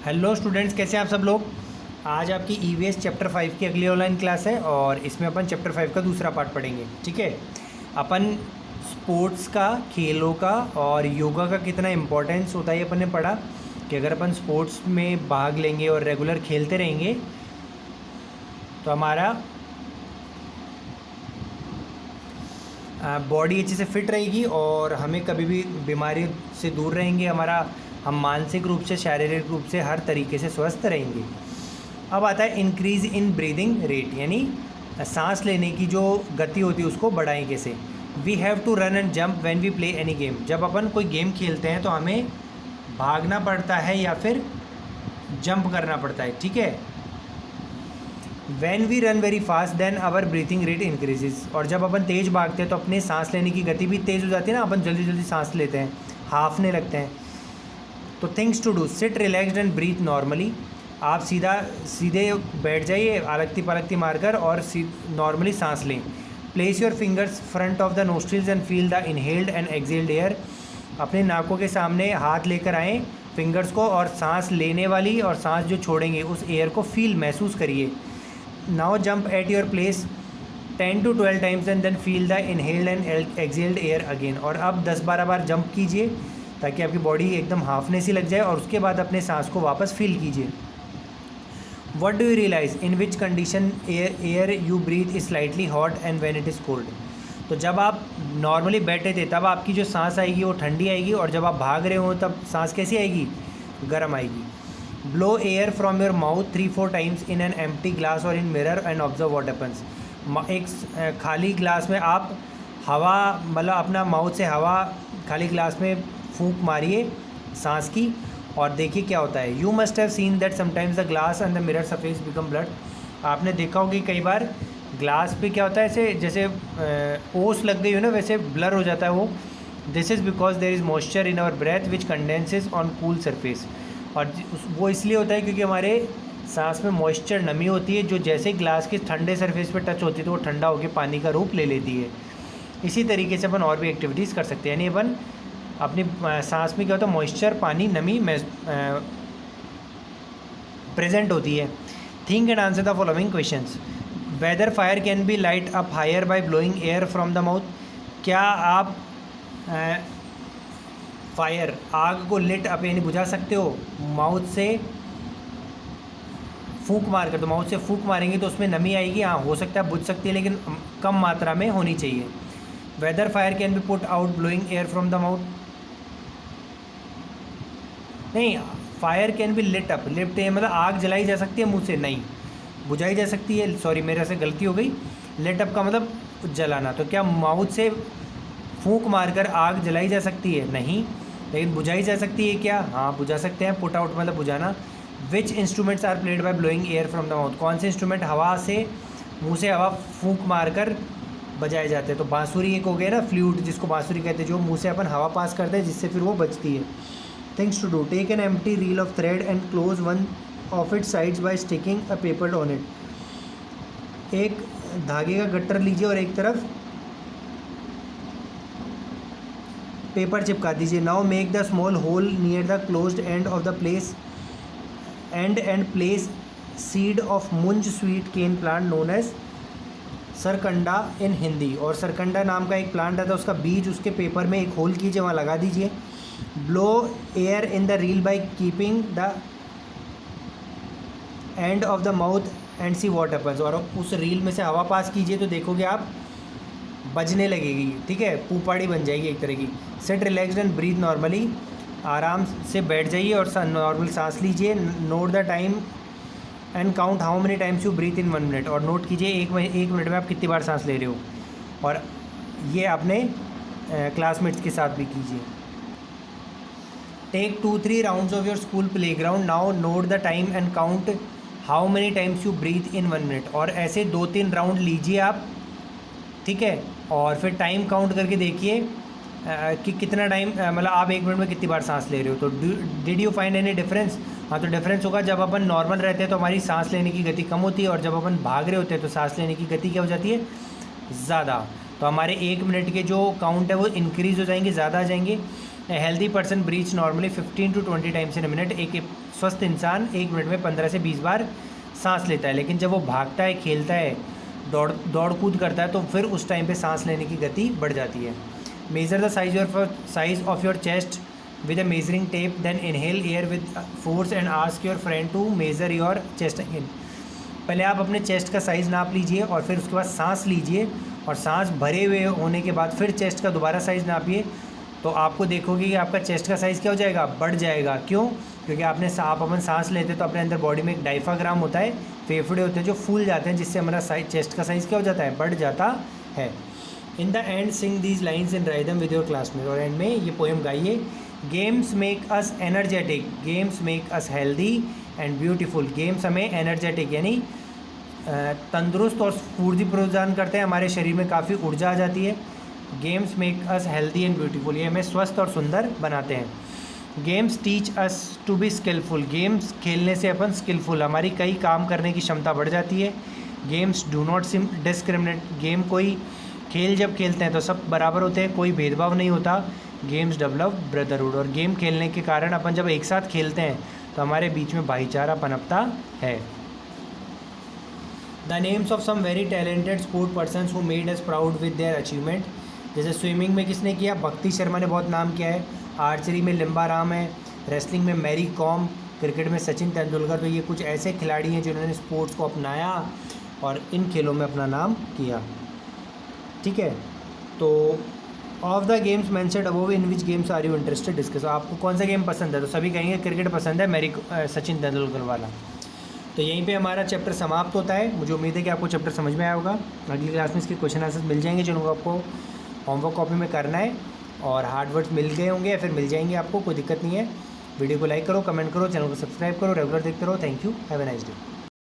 Hello students, कैसे हैं आप सब लोग। आज आपकी ईवीएस चैप्टर 5 की अगली ऑनलाइन क्लास है और इसमें अपन चैप्टर 5 का दूसरा पार्ट पढ़ेंगे। ठीक है, अपन स्पोर्ट्स का, खेलों का और योगा का कितना इम्पोर्टेंस होता है ये अपन ने पढ़ा कि अगर अपन स्पोर्ट्स में भाग लेंगे और रेगुलर खेलते रहेंगे तो हमारा बॉडी अच्छे से फिट रहेगी और हमें कभी भी बीमारी से दूर रहेंगे। हम मानसिक रूप से, शारीरिक रूप से हर तरीके से स्वस्थ रहेंगे। अब आता है इंक्रीज़ इन ब्रीदिंग रेट, यानी सांस लेने की जो गति होती है उसको बढ़ाएं कैसे। We have to run and jump when we play any game. जब अपन कोई गेम खेलते हैं तो हमें भागना पड़ता है या फिर जंप करना पड़ता है। ठीक है, when we run very fast then our breathing rate increases. और जब अपन तेज़ भागते हैं तो अपने सांस लेने की गति भी तेज़ हो जाती है ना, अपन जल्दी जल्दी सांस लेते हैं, हाफने लगते हैं। तो things to do, sit relaxed and breathe normally. आप सीधे बैठ जाइए अलगती पलगती मारकर और नॉर्मली सांस लें। Place your fingers front of the nostrils and feel the inhaled and exhaled air. अपने नाकों के सामने हाथ लेकर आएँ फिंगर्स को, और सांस लेने वाली और सांस जो छोड़ेंगे उस एयर को फील, महसूस करिए। Now jump at your place 10 to 12 times and then feel the inhaled and exhaled air again. और अब 10-12 बार जंप कीजिए ताकि आपकी बॉडी एकदम हाफने सी लग जाए, और उसके बाद अपने सांस को वापस फील कीजिए। What do you realise in which condition air you breathe is slightly hot and when it is cold. तो जब आप नॉर्मली बैठे थे तब आपकी जो सांस आएगी वो ठंडी आएगी, और जब आप भाग रहे हो तब सांस कैसी आएगी, गर्म आएगी। Blow air from your mouth 3-4 times in an empty glass और in mirror and observe what happens. एक खाली ग्लास में आप हवा, मतलब अपना माउथ से हवा खाली ग्लास में फूंक मारिए सांस की, और देखिए क्या होता है। You must have seen that sometimes the glass and the mirror surface become blood. आपने देखा होगा कि कई बार ग्लास पे क्या होता है, ऐसे जैसे ओस लग गई हो ना, वैसे ब्लर हो जाता है वो। This is because there is moisture in our breath which condenses on cool surface. और वो इसलिए होता है क्योंकि हमारे सांस में मॉइस्चर, नमी होती है, जो जैसे ग्लास के ठंडे सरफेस पर टच होती है तो वो ठंडा होकर पानी का रूप ले लेती है। इसी तरीके से अपन और भी एक्टिविटीज़ कर सकते हैं, यानी अपन अपनी सांस में क्या होता है, मॉइस्चर, पानी, नमी प्रेजेंट होती है। Think and answer the following questions. Whether fire can be light up higher by blowing air from the mouth. क्या आप फायर, आग को लिट अप यानी बुझा सकते हो माउथ से फूंक मार कर। तो माउथ से फूंक मारेंगे तो उसमें नमी आएगी, हाँ हो सकता है बुझ सकती है, लेकिन कम मात्रा में होनी चाहिए। Whether fire can be put out blowing air from the mouth. नहीं, fire can be lit up, lift मतलब आग जलाई जा सकती है मुंह से, नहीं बुझाई जा सकती है, सॉरी मेरे से गलती हो गई। लिट अप का मतलब जलाना। तो क्या माउथ से फूंक मारकर आग जलाई जा सकती है, नहीं, लेकिन बुझाई जा सकती है क्या, हाँ बुझा सकते हैं। पुट आउट मतलब बुझाना। Which instruments are played by blowing air from the mouth. कौन से इंस्ट्रूमेंट हवा से, मुंह से हवा फूंक मारकर बजाए जाते हैं। तो बांसुरी एक हो गया ना, फ्लूट जिसको बांसुरी कहते हैं, जो मुंह से अपन हवा पास करते हैं जिससे फिर वो बजती है। Things to do, take an empty reel of thread and close one of it sides by sticking a paper on it. एक धागे का गट्टर लीजिए और एक तरफ पेपर चिपका दीजिए। Now make the small hole near the closed end of the place and place seed of मुंज स्वीट केन प्लांट नोन एज सरकंडा इन हिंदी। और सरकंडा नाम का एक प्लांट आता है, उसका बीज उसके पेपर में एक होल कीजिए, वहाँ लगा दीजिए। Blow air in the reel by keeping the end of the mouth and see what happens. और उस रील में से हवा पास कीजिए तो देखोगे आप बजने लगेगी। ठीक है, पूपाड़ी बन जाएगी एक तरह की। Set relaxed and breathe normally. आराम से बैठ जाइए और नॉर्मल सांस लीजिए। Note the time and count how many times you breathe in 1 minute. और नोट कीजिए एक मिनट में आप कितनी बार सांस ले रहे हो। और ये अपने क्लासमेट्स के साथ भी कीजिए। Take 2-3 rounds of your school playground. Now note the time and count how many times you breathe in 1 minute. और ऐसे 2-3 राउंड लीजिए आप, ठीक है, और फिर टाइम काउंट करके देखिए कि कितना टाइम, मतलब आप 1 मिनट में कितनी बार सांस ले रहे हो। तो did you find any difference. हाँ, तो डिफरेंस होगा, जब अपन नॉर्मल रहते हैं तो हमारी सांस लेने की गति कम होती है, और जब अपन भाग रहे होते हैं तो सांस लेने की गति क्या हो जाती है, ज़्यादा। तो हमारे 1 मिनट के जो काउंट है वो इंक्रीज़ हो जाएंगे, ज़्यादा आ जाएंगे। A healthy person breathe normally 15 to 20 times in minute. एक स्वस्थ इंसान 1 मिनट में 15 से 20 बार सांस लेता है, लेकिन जब वो भागता है, खेलता है, दौड़ कूद करता है तो फिर उस टाइम पे सांस लेने की गति बढ़ जाती है। Measure the size of your chest with a measuring tape, then inhale air with force and ask your friend to measure your chest again. पहले आप अपने चेस्ट का साइज़ नाप लीजिए और फिर उसके बाद सांस लीजिए, और सांस भरे हुए होने के बाद फिर चेस्ट का दोबारा साइज़ नापिए, तो आपको देखोगे कि आपका चेस्ट का साइज़ क्या हो जाएगा, बढ़ जाएगा। क्यों? क्योंकि आप अपन सांस लेते तो अपने अंदर बॉडी में एक डायफ्राम होता है, फेफड़े होते हैं जो फूल जाते हैं, जिससे हमारा चेस्ट का साइज़ क्या हो जाता है, बढ़ जाता है। In the end sing these lines in rhythm with your classmate. और एंड में ये पोएम गाइए। Games make us energetic, games make us healthy and beautiful. Games हमें एनर्जेटिक यानी तंदुरुस्त और फुर्ती प्रदान करते हैं, हमारे शरीर में काफ़ी ऊर्जा आ जाती है। Games make us healthy and beautiful, ये हमें स्वस्थ और सुंदर बनाते हैं। Games teach us to be skilful, games खेलने से अपन स्किलफुल, हमारी कई काम करने की क्षमता बढ़ जाती है। Games do not discriminate, game कोई खेल जब खेलते हैं तो सब बराबर होते हैं, कोई भेदभाव नहीं होता। गेम्स डेवलप ब्रदरहुड, और गेम खेलने के कारण अपन जब एक साथ खेलते हैं तो हमारे बीच में भाईचारा पनपता है। The names of some very talented sport persons who made us proud with their achievement. जैसे स्विमिंग में किसने किया, भक्ति शर्मा ने बहुत नाम किया है। आर्चरी में लिम्बा राम है। रेसलिंग में मैरी कॉम। क्रिकेट में सचिन तेंदुलकर। तो ये कुछ ऐसे खिलाड़ी हैं जिन्होंने स्पोर्ट्स को अपनाया और इन खेलों में अपना नाम किया। ठीक है, तो of the games mentioned above in which games are you interested discuss. आपको कौन सा गेम पसंद है, तो सभी कहेंगे क्रिकेट पसंद है, सचिन तेंदुलकर वाला। तो यहीं पे हमारा चैप्टर समाप्त होता है। मुझे उम्मीद है कि आपको चैप्टर समझ में आया होगा। अगली क्लास में इसके क्वेश्चन आंसर्स मिल जाएंगे जिनको आपको होमवर्क कॉपी में करना है, और हार्ड वर्ड्स मिल गए होंगे या फिर मिल जाएंगे आपको, कोई दिक्कत नहीं है। वीडियो को लाइक करो, कमेंट करो, चैनल को सब्सक्राइब करो, रेगुलर देखते रहो। Thank you, have a nice day.